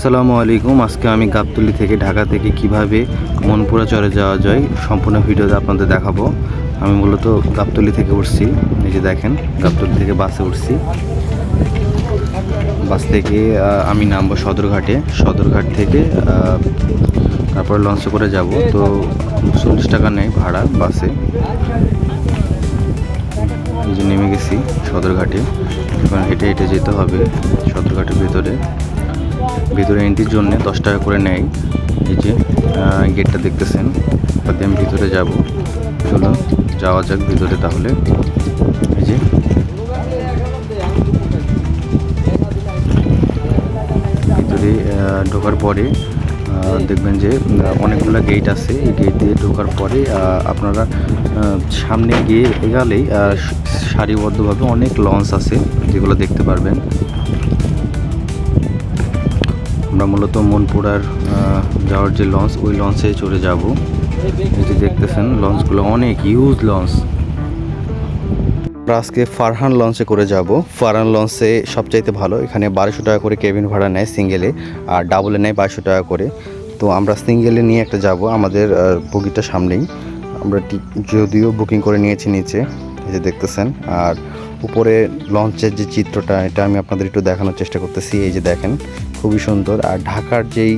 আসসালামু আলাইকুম। আজকে আমি গাবতলী থেকে ঢাকা থেকে কিভাবে মনপুরা চরে যাওয়া যায় সম্পূর্ণ ভিডিওতে আপনাদের দেখাবো। আমি মূলত গাবতলী থেকে উঠছি, এই যে দেখেন গাবতলী থেকে বাসে উঠছি। বাস থেকে আমি নামবো সদরঘাটে, সদরঘাট থেকে তারপর লঞ্চে করে যাব। তো 40 টাকা নেয় ভাড়া বাসে। এই যে নেমে গেছি সদরঘাটে, এখন হেঁটে হেঁটে যেতে হবে সদরঘাটের ভিতরে এন্ট্রির জন্য 10 টাকা করে নেয়। এই যে গেটটা দেখতেছেন, তাতে আমি ভিতরে যাব। চলুন যাওয়া যাক ভিতরে তাহলে। এই যে ভিতরে ঢোকার পরে দেখবেন যে অনেকগুলো গেট আছে। এই গেট দিয়ে ঢোকার পরে আপনারা সামনে গিয়ে এগালেই সারিবদ্ধভাবে অনেক লঞ্চ আছে, যেগুলো দেখতে পারবেন। আমরা মূলত মনপুরার যাওয়ার যে লঞ্চ, ওই লঞ্চে চড়ে যাব। এই যে দেখতেছেন লঞ্চগুলো অনেক হিউজ লঞ্চ। আমরা আজকে ফারহান লঞ্চে করে যাব। ফারহান লঞ্চে সবচাইতে ভালো, এখানে 1200 টাকা করে কেবিন ভাড়া নেয় সিঙ্গেলে, আর ডাবলে নেয় 2200 টাকা করে। তো আমরা সিঙ্গেলে নিয়ে একটা যাব, আমাদের বগিটা সামনেই। আমরা যদিও বুকিং করে নিয়েছি নিচে, এই যে দেখতেছেন। আর উপরে লঞ্চের যে চিত্রটা, এটা আমি আপনাদের একটু দেখানোর চেষ্টা করতেছি। এই যে দেখেন, খুবই সুন্দর। আর ঢাকার যেই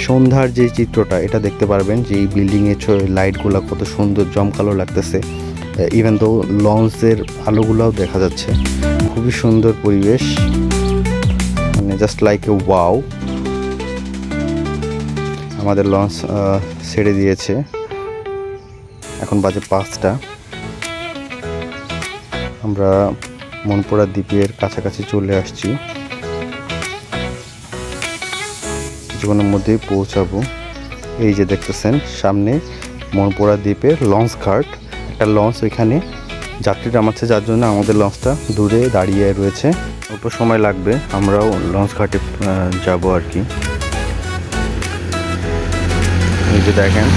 সন্ধ্যার যে চিত্রটা, এটা দেখতে পারবেন যে এই বিল্ডিংয়ের লাইটগুলো কত সুন্দর জমকালো লাগতেছে। ইভেন তো লঞ্চের আলোগুলোও দেখা যাচ্ছে। খুবই সুন্দর পরিবেশ, মানে জাস্ট লাইক এ ওয়াও। আমাদের লঞ্চ ছেড়ে দিয়েছে, এখন বাজে 5টা। আমরা মনপুরা দ্বীপের কাছাকাছি চলে আসছি, কিছুক্ষণের মধ্যেই পৌঁছাবো। এই যে দেখতেছেন সামনে মনপুরা দ্বীপের লঞ্চ ঘাট, একটা লঞ্চ ওইখানে যাত্রী নামাচ্ছে, যার জন্য আমাদের লঞ্চটা দূরে দাঁড়িয়ে রয়েছে। অল্প সময় লাগবে, আমরাও লঞ্চ ঘাটে যাব আর কি। এই যে দেখেন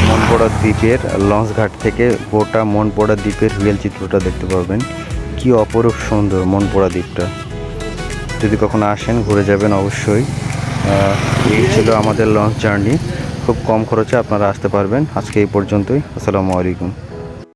মনপুরা দ্বীপের লঞ্চ ঘাট থেকে গোটা মনপুরা দ্বীপের রিয়েল চিত্রটা দেখতে পারবেন। কি অপরূপ সুন্দর মনপুরা দ্বীপটা। যদি কখনো আসেন ঘুরে যাবেন অবশ্যই। এই ছিল আমাদের লঞ্চ জার্নি, খুব কম খরচে আপনারা আসতে পারবেন। আজকে এই পর্যন্তই। আসসালামু আলাইকুম।